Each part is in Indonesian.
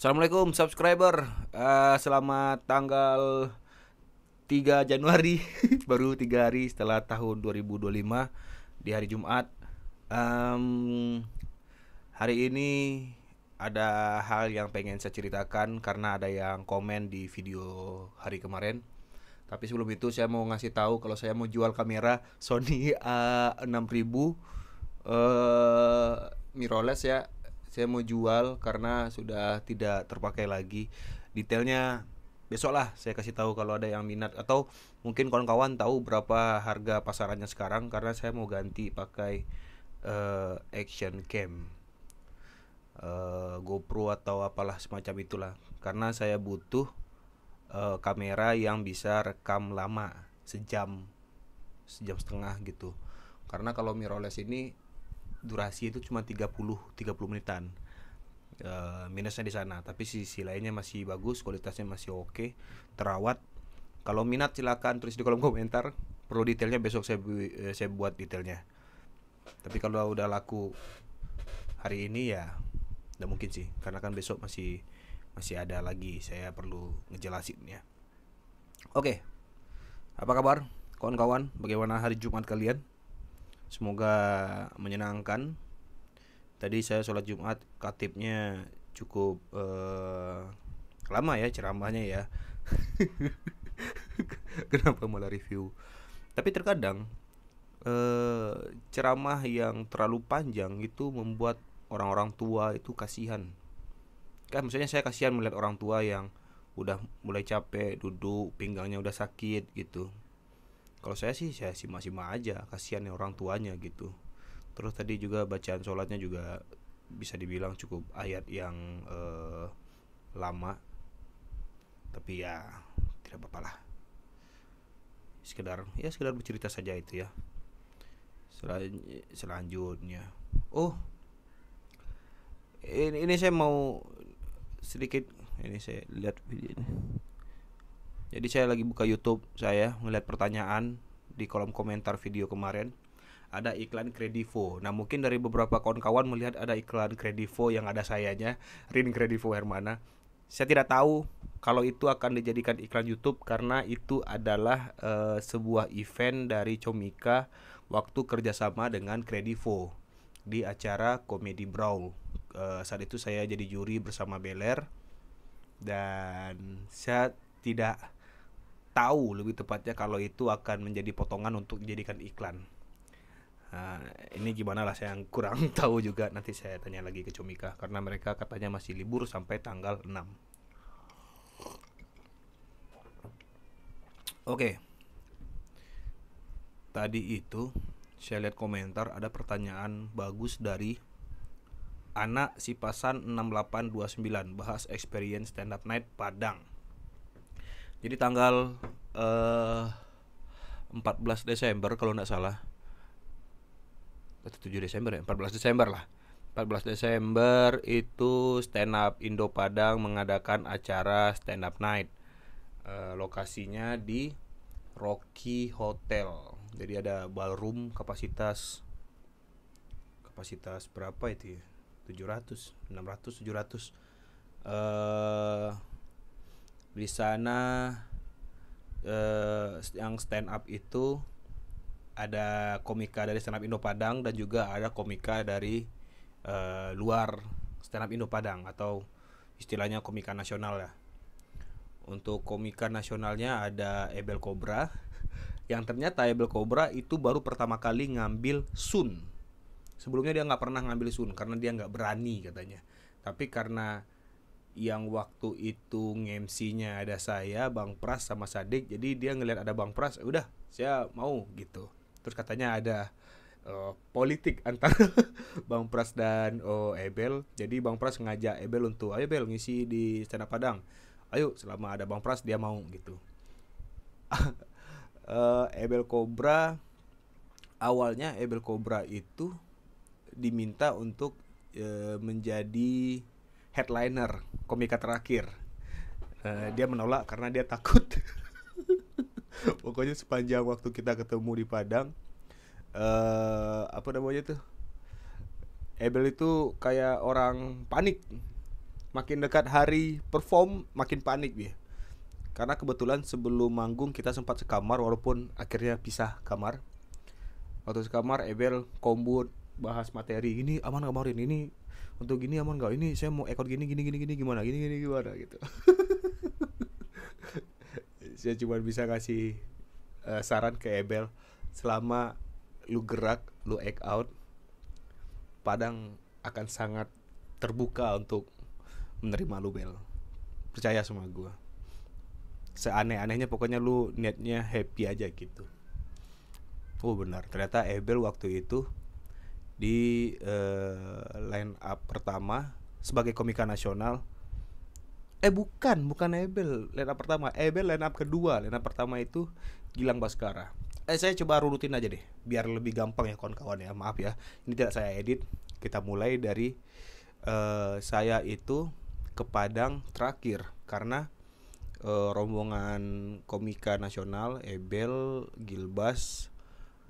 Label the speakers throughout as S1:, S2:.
S1: Assalamualaikum subscriber. Selamat tanggal 3 Januari baru 3 hari setelah tahun 2025 di hari Jumat. Em, Hari ini ada hal yang pengen saya ceritakan karena ada yang komen di video hari kemarin. Tapi sebelum itu saya mau ngasih tahu kalau saya mau jual kamera Sony A6000 eh mirrorless ya. Saya mau jual karena sudah tidak terpakai lagi. Detailnya besok lah saya kasih tahu kalau ada yang minat, atau mungkin kawan-kawan tahu berapa harga pasarannya sekarang, karena saya mau ganti pakai action cam, GoPro atau apalah semacam itulah, karena saya butuh kamera yang bisa rekam lama, sejam, sejam setengah gitu. Karena kalau mirrorless ini durasi itu cuma 30 menitan. Minusnya di sana, tapi sisi lainnya masih bagus, kualitasnya masih oke, terawat. Kalau minat silakan tulis di kolom komentar. Perlu detailnya besok saya buat detailnya. Tapi kalau udah laku hari ini ya nggak mungkin sih, karena kan besok masih masih ada lagi, saya perlu ngejelasin ya. Oke, apa kabar kawan-kawan? Bagaimana hari Jumat kalian? Semoga menyenangkan. Tadi saya sholat Jumat, khatibnya cukup lama ya ceramahnya ya. Kenapa malah review? Tapi terkadang eh, ceramah yang terlalu panjang itu membuat orang-orang tua itu kasihan. Kan maksudnya saya kasihan melihat orang tua yang udah mulai capek duduk, pinggangnya udah sakit gitu. Kalau saya simak-simak aja, kasihan ya orang tuanya gitu. Terus tadi juga bacaan sholatnya juga bisa dibilang cukup ayat yang lama, tapi ya tidak apa-apa lah. Sekedar bercerita saja itu ya. Selanjutnya, oh ini saya mau sedikit, ini saya lihat video ini. Jadi saya lagi buka YouTube, saya melihat pertanyaan di kolom komentar video kemarin. Ada iklan Kredivo. Nah, mungkin dari beberapa kawan-kawan melihat ada iklan Kredivo yang ada sayanya, Rin Kredivo Hermana. Saya tidak tahu kalau itu akan dijadikan iklan YouTube, karena itu adalah sebuah event dari Comika waktu kerjasama dengan Kredivo di acara Comedy Brawl. Saat itu saya jadi juri bersama Beler, dan saya tidak tahu lebih tepatnya kalau itu akan menjadi potongan untuk dijadikan iklan. Nah, ini gimana lah, saya kurang tahu juga, nanti saya tanya lagi ke Comika karena mereka katanya masih libur sampai tanggal 6. Oke. Tadi itu saya lihat komentar, ada pertanyaan bagus dari anak Sipasan 6829, bahas experience stand up night Padang. Jadi tanggal 14 Desember kalau nggak salah, atau 7 Desember ya, 14 Desember lah. 14 Desember itu Stand Up Indo Padang mengadakan acara Stand Up Night. Lokasinya di Rocky Hotel. Jadi ada ballroom kapasitas berapa itu ya? 700, 600, 700. Di sana yang stand up itu ada komika dari stand up Indo Padang dan juga ada komika dari luar stand up Indo Padang, atau istilahnya komika nasional ya. Untuk komika nasionalnya ada Ebel Cobra, yang ternyata Ebel Cobra itu baru pertama kali ngambil Sun. Sebelumnya dia nggak pernah ngambil Sun karena dia nggak berani katanya. Tapi karena yang waktu itu MC-nya ada saya, Bang Pras sama Sadik, jadi dia ngelihat ada Bang Pras, udah saya mau gitu. Terus katanya ada politik antara Bang Pras dan Ebel. Jadi Bang Pras ngajak Ebel untuk, ayo Bel ngisi di stand up Padang. Ayo, selama ada Bang Pras dia mau gitu. Ebel Cobra, awalnya Ebel Cobra itu diminta untuk menjadi headliner komika terakhir. Dia menolak karena dia takut. Pokoknya sepanjang waktu kita ketemu di Padang, apa namanya tuh, Ebel itu kayak orang panik. makin dekat hari perform makin panik dia. Karena kebetulan sebelum manggung kita sempat sekamar walaupun akhirnya pisah kamar. Waktu sekamar Ebel kombut bahas materi, ini aman nggak kemarin, ini untuk gini aman nggak, ini saya mau ekor gini gini gini gini gimana gini gini gimana gitu. Saya cuma bisa kasih saran ke Ebel, selama lu gerak, lu act out, Padang akan sangat terbuka untuk menerima lu, Bel. Percaya sama gue. Seaneh-anehnya pokoknya lu niatnya happy aja gitu. Oh benar, ternyata Ebel waktu itu di line up pertama sebagai komika nasional. Bukan Ebel line up pertama, Ebel line up kedua. Line up pertama itu Gilang Baskara. Saya coba runutin aja deh biar lebih gampang ya kawan-kawan ya. Maaf ya, ini tidak saya edit. Kita mulai dari saya itu ke Padang terakhir karena rombongan komika nasional Ebel, Gilbas,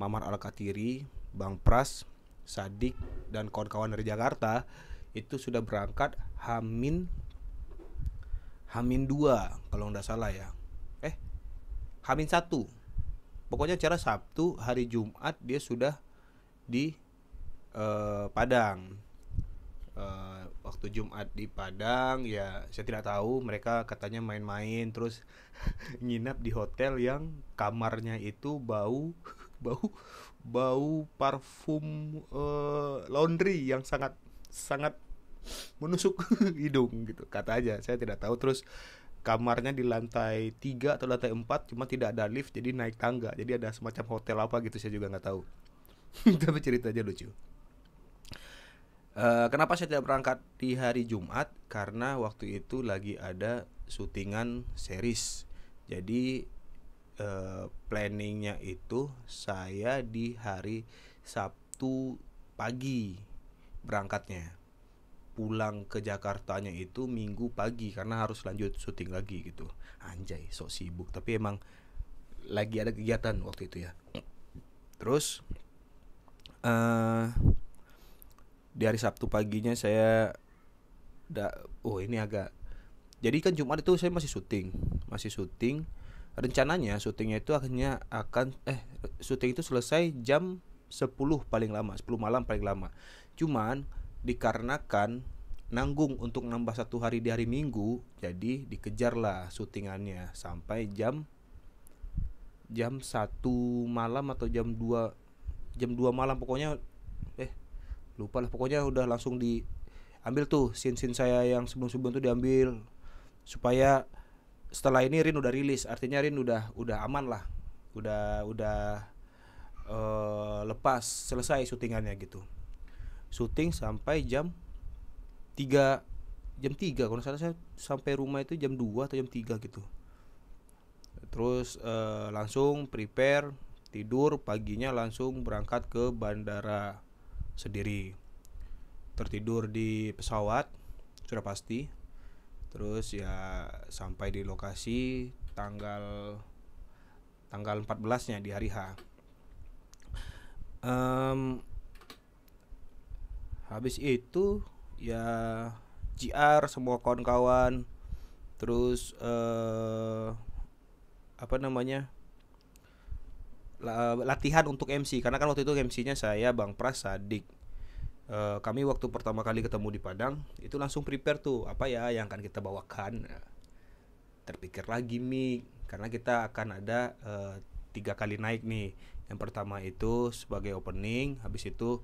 S1: Mamar Al-Katiri, Bang Pras, Sadik dan kawan-kawan dari Jakarta itu sudah berangkat Hamin 2 kalau nggak salah ya. Hamin 1. Pokoknya cara Sabtu, hari Jumat dia sudah di Padang. Waktu Jumat di Padang ya saya tidak tahu, mereka katanya main-main terus nginap di hotel yang kamarnya itu bau bau parfum laundry yang sangat sangat menusuk hidung gitu kata aja, saya tidak tahu. Terus kamarnya di lantai 3 atau lantai 4, cuma tidak ada lift jadi naik tangga, jadi ada semacam hotel apa gitu, saya juga nggak tahu. Tapi ceritanya lucu. Kenapa saya tidak berangkat di hari Jumat? Karena waktu itu lagi ada syutingan series. Jadi planningnya itu saya di hari Sabtu pagi berangkatnya. Pulang ke Jakartanya itu Minggu pagi karena harus lanjut syuting lagi gitu. Anjay, sok sibuk. Tapi emang lagi ada kegiatan waktu itu ya. Terus di hari Sabtu paginya saya ini agak, jadi kan Jumat itu saya masih syuting. Rencananya syutingnya itu syuting itu selesai jam 10 paling lama, 10 malam paling lama. Cuman dikarenakan nanggung untuk nambah 1 hari di hari Minggu, jadi dikejarlah syutingannya sampai jam 1 malam atau jam 2 malam pokoknya. Lupa lah, pokoknya udah langsung diambil tuh scene saya yang sebelum-sebelum tuh diambil supaya setelah ini Rin udah rilis, artinya Rin udah aman lah, udah lepas selesai syutingannya gitu. Syuting sampai jam 3 kalau salah, saya sampai rumah itu jam 2 atau jam 3 gitu. Terus langsung prepare, tidur, paginya langsung berangkat ke bandara sendiri. Tertidur di pesawat sudah pasti. Terus ya sampai di lokasi tanggal 14-nya di hari H. Habis itu ya GR semua kawan-kawan. Terus latihan untuk MC, karena kan waktu itu MC-nya saya, Bang Pras, Sadik. Kami waktu pertama kali ketemu di Padang itu langsung prepare tuh apa ya yang akan kita bawakan. Terpikirlah gimmick karena kita akan ada 3 kali naik nih. Yang pertama itu sebagai opening, habis itu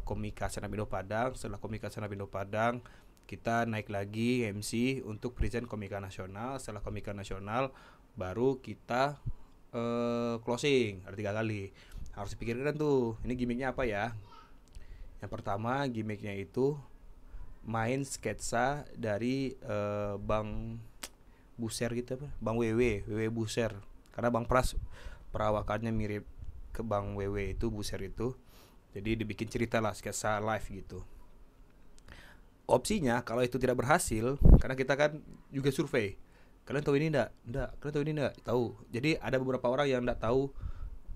S1: komika stand up Indo Padang. Setelah komika stand up Indo Padang kita naik lagi MC untuk present komika nasional. Setelah komika nasional baru kita closing, ada 3 kali. Harus dipikirkan tuh, ini gimmicknya apa ya. Yang pertama gimmicknya itu main sketsa dari Bang Buser gitu apa, Bang WW Buser, karena Bang Pras perawakannya mirip ke Bang WW itu, Buser itu. Jadi dibikin cerita lah, sketsa live gitu. Opsinya kalau itu tidak berhasil, karena kita kan juga survei, kalian tahu ini enggak? Kalian tahu ini enggak? Tahu. Jadi ada beberapa orang yang enggak tahu.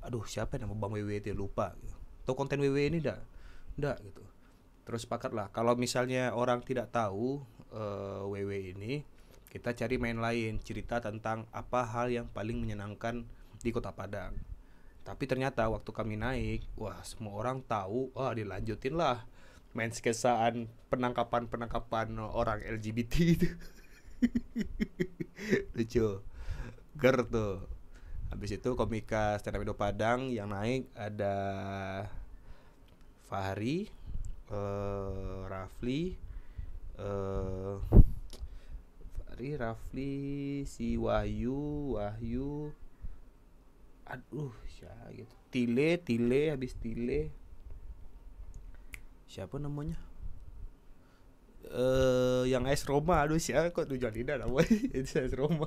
S1: Aduh, siapa nama Bang WW itu, lupa gitu. Tahu konten WW ini enggak gitu. Terus sepakat lah kalau misalnya orang tidak tahu WW ini kita cari main lain, cerita tentang apa hal yang paling menyenangkan di Kota Padang. Tapi ternyata waktu kami naik, wah semua orang tahu, wah dilanjutin lah main sketsaan penangkapan orang LGBT itu. Lucu, ger tuh. Habis itu komika stand up Indo Padang yang naik ada Fahri, Rafli, eh Rafli, si Wahyu, aduh, siapa gitu. Tile, habis Tile. Siapa namanya? Yang AS Roma, aduh siapa kok tujuan lidah namanya? Itu AS Roma.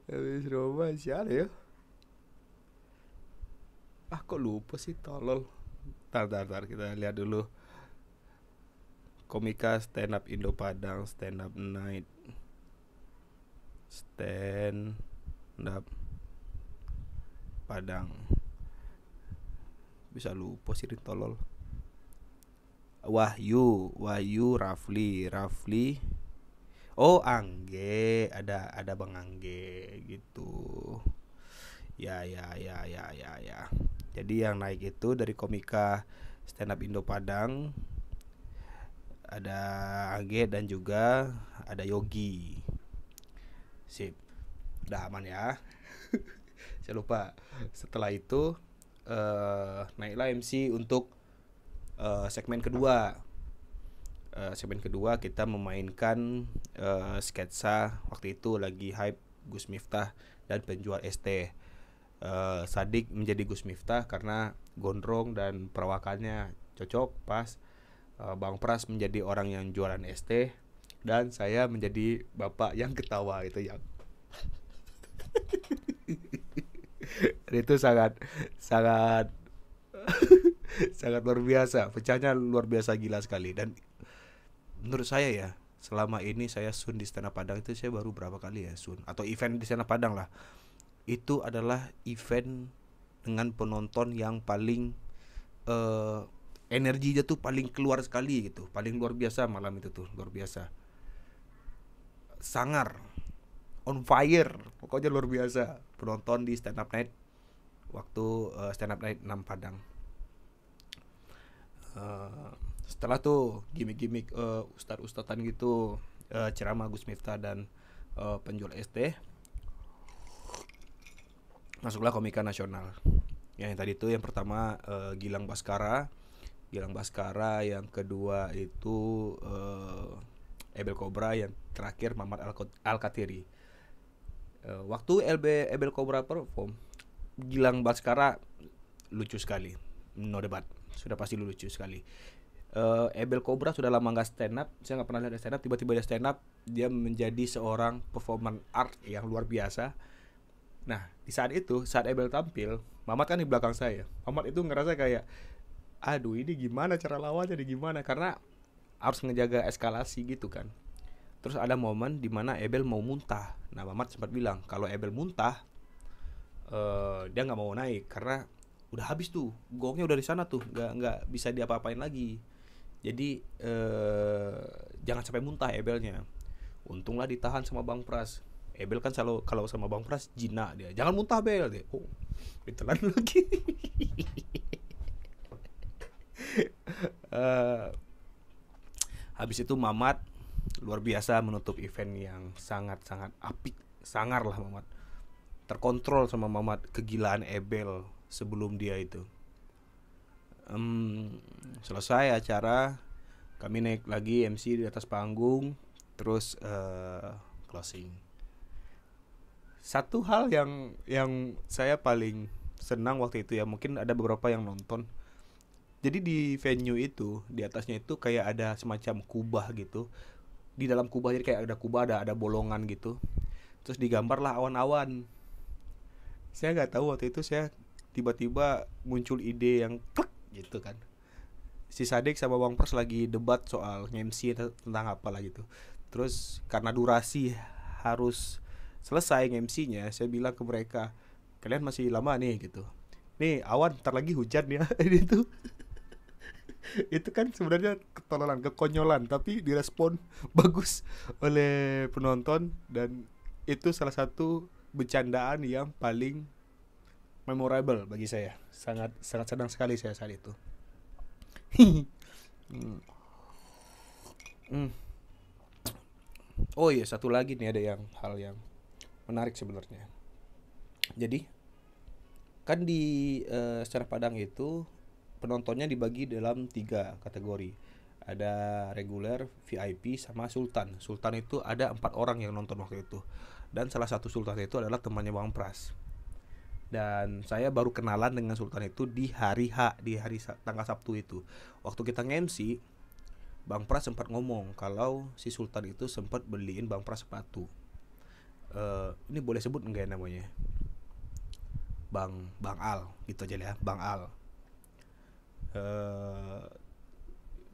S1: AS Roma siapa ya? Kok lupa sih, tolol. Tar, kita lihat dulu. Komika stand up Indo Padang, stand up night, stand up Padang. Bisa lupa sih, tolol. Wahyu, Rafli. Oh, Angge, ada Bang Angge gitu. Ya. Jadi yang naik itu dari komika stand up Indo Padang ada Angge dan juga ada Yogi. Sip. Udah aman ya. Saya lupa. Setelah itu naiklah MC untuk segmen kedua. Segmen kedua kita memainkan sketsa. Waktu itu lagi hype Gus Miftah dan penjual ST. Sadik menjadi Gus Miftah karena gondrong dan perawakannya cocok pas. Bang Pras menjadi orang yang jualan ST dan saya menjadi bapak yang ketawa itu yang itu sangat sangat luar biasa, pecahnya luar biasa, gila sekali. Dan menurut saya ya, selama ini saya sun di stand up Padang itu saya baru berapa kali ya sun atau event di stand up Padang lah, itu adalah event dengan penonton yang paling energinya tuh paling keluar sekali gitu, paling luar biasa. Malam itu tuh luar biasa, sangar, on fire, pokoknya luar biasa penonton di stand up night waktu stand up night 6 Padang. Setelah tuh gimmick ustad-ustadan gitu, ceramah Gus Miftah dan penjual ST, masuklah komika nasional. Yang tadi tuh yang pertama Gilang Baskara, yang kedua itu Ebel Cobra, yang terakhir Mamat Al-Katiri. Waktu Ebel Cobra perform, Gilang Baskara lucu sekali, no debat, sudah pasti lucu sekali. Ebel Cobra sudah lama nggak stand up, saya nggak pernah lihat stand up, tiba-tiba dia stand up, dia menjadi seorang performance art yang luar biasa. Nah di saat itu, saat Ebel tampil, Mamat kan di belakang saya, Mamat itu ngerasa kayak, aduh ini gimana cara lawannya, gimana, karena harus ngejaga eskalasi gitu kan. Terus ada momen dimana Ebel mau muntah. Nah Mamat sempat bilang kalau Ebel muntah, dia nggak mau naik karena udah habis tuh, gongnya udah di sana tuh, nggak bisa diapa-apain lagi. Jadi jangan sampai muntah Ebelnya. Untunglah ditahan sama Bang Pras. Ebel kan selalu kalau sama Bang Pras jinak dia, jangan muntah Bel dia. Oh ditelan lagi. Habis itu Mamat luar biasa menutup event yang sangat-sangat apik, sangar lah Mamat. Terkontrol sama Mamat kegilaan Ebel sebelum dia itu. Selesai acara, kami naik lagi MC di atas panggung, terus closing. Satu hal yang saya paling senang waktu itu ya, mungkin ada beberapa yang nonton. Jadi di venue itu, di atasnya itu kayak ada semacam kubah gitu. Di dalam kubah jadi kayak ada kubah, ada bolongan gitu. Terus digambarlah awan-awan. Saya nggak tahu waktu itu, saya tiba-tiba muncul ide yang klik gitu kan. Si Sadik sama Bang Pers lagi debat soal MC tentang apa lah gitu. Terus karena durasi harus selesai MC-nya, saya bilang ke mereka, kalian masih lama nih gitu. Nih awan ntar lagi hujan ya. Itu Itu kan sebenarnya ketololan, kekonyolan, tapi direspon bagus oleh penonton, dan itu salah satu bercandaan yang paling memorable bagi saya. Sangat sangat senang sekali saya saat itu. Hmm. Hmm. Oh iya, satu lagi nih, ada yang hal yang menarik sebenarnya. Jadi kan di secara Padang itu penontonnya dibagi dalam tiga kategori. Ada reguler, VIP, sama Sultan. Sultan itu ada 4 orang yang nonton waktu itu. Dan salah satu Sultan itu adalah temannya Bang Pras. Dan saya baru kenalan dengan Sultan itu di hari H, di hari tanggal Sabtu itu. Waktu kita nge-MC, Bang Pras sempat ngomong kalau si Sultan itu sempat beliin Bang Pras sepatu. Ini boleh sebut enggak ya namanya? Bang Al, gitu aja ya, Bang Al. Eh,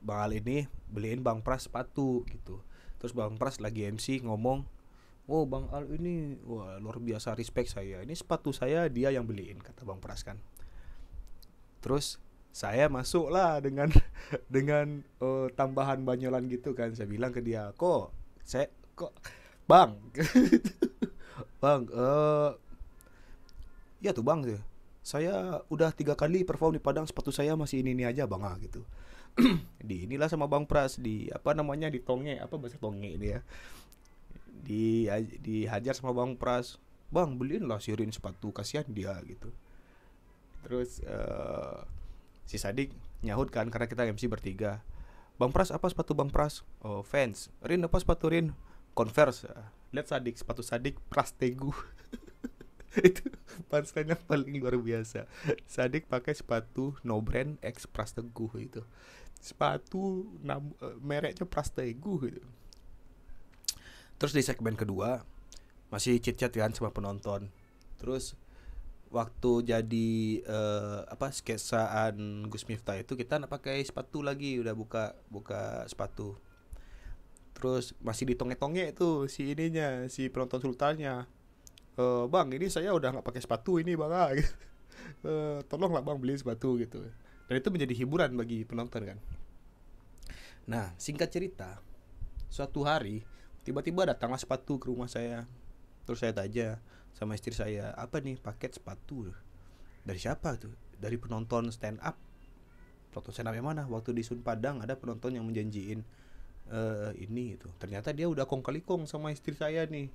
S1: Bang Al ini beliin Bang Pras sepatu gitu. Terus Bang Pras lagi MC ngomong, "Oh, Bang Al ini wah luar biasa, respect saya. Ini sepatu saya dia yang beliin," kata Bang Pras kan. Terus saya masuk lah dengan dengan tambahan banyolan gitu kan. Saya bilang ke dia, kok Bang, Bang, ya tuh Bang, saya udah 3 kali perform di Padang, sepatu saya masih ini aja Bang, gitu. Di inilah sama Bang Pras, di apa namanya, di tonge, apa bahasa tonge ini ya, di dihajar sama Bang Pras. "Bang, beliin lah si Rin sepatu, kasihan dia," gitu. Terus si Sadik nyahut kan, karena kita MC bertiga. "Bang Pras, apa sepatu Bang Pras?" "Oh, Vans." "Rin, apa sepatu Rin?" "Converse." Lihat Sadik, sepatu Sadik Pras Tegu. Itu punchline yang paling luar biasa. Sadik pakai sepatu no brand X Pras Teguh itu. Sepatu mereknya Pras Teguh gitu. Terus di segmen kedua masih chit-chat kan sama penonton. Terus waktu jadi sketsaan Gus Miftah itu kita nak pakai sepatu lagi, udah buka buka sepatu. Terus masih ditonge-tonge tuh si ininya, si penonton sultannya. Bang, ini saya udah nggak pakai sepatu ini bang, gitu. Tolonglah bang beli sepatu gitu. Dan itu menjadi hiburan bagi penonton kan. Nah, singkat cerita, suatu hari tiba-tiba datanglah sepatu ke rumah saya. Terus saya tanya sama istri saya, "Apa nih paket sepatu? Dari siapa tuh?" "Dari penonton stand up." "Penonton stand up yang mana?" "Waktu di Sun Padang ada penonton yang menjanjiin ini itu." Ternyata dia udah kong kali kong sama istri saya nih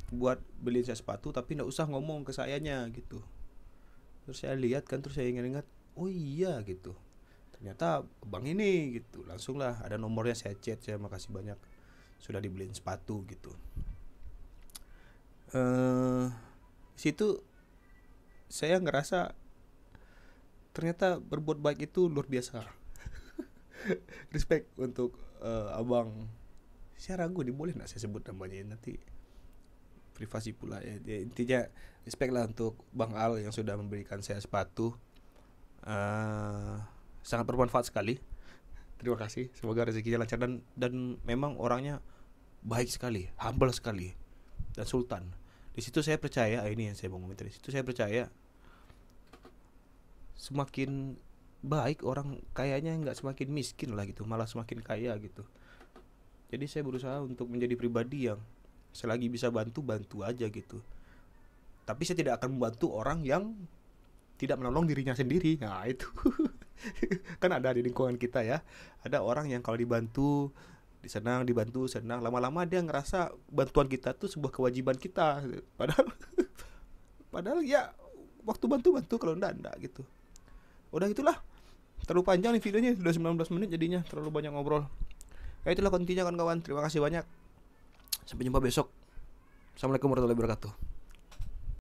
S1: buat beliin saya sepatu, tapi nggak usah ngomong ke sayanya gitu. Terus saya lihat kan, terus saya ingat-ingat, oh iya gitu, ternyata bang ini gitu. Langsung lah ada nomornya, saya chat, saya makasih banyak sudah dibeliin sepatu gitu. Situ saya ngerasa ternyata berbuat baik itu luar biasa. Respect untuk abang. Saya ragu nih, boleh nggak saya sebut namanya, nanti privasi pula ya. Intinya respect lah untuk Bang Al yang sudah memberikan saya sepatu. Sangat bermanfaat sekali. Terima kasih. Semoga rezekinya lancar, dan memang orangnya baik sekali, humble sekali, dan sultan. Di situ saya percaya, ini yang saya mau ngomong tadi. Di situ saya percaya semakin baik orang kayaknya nggak semakin miskin lah gitu, malah semakin kaya gitu. Jadi saya berusaha untuk menjadi pribadi yang selagi bisa bantu aja gitu. Tapi saya tidak akan membantu orang yang tidak menolong dirinya sendiri. Nah itu kan ada di lingkungan kita ya, ada orang yang kalau dibantu dibantu senang, lama-lama dia ngerasa bantuan kita tuh sebuah kewajiban kita. Padahal padahal ya, waktu bantu kalau enggak gitu. Udah itulah, terlalu panjang nih videonya, sudah 19 menit jadinya, terlalu banyak ngobrol. Ya itulah kontinya kawan-kawan. Terima kasih banyak. Sampai jumpa besok. Assalamualaikum warahmatullahi wabarakatuh.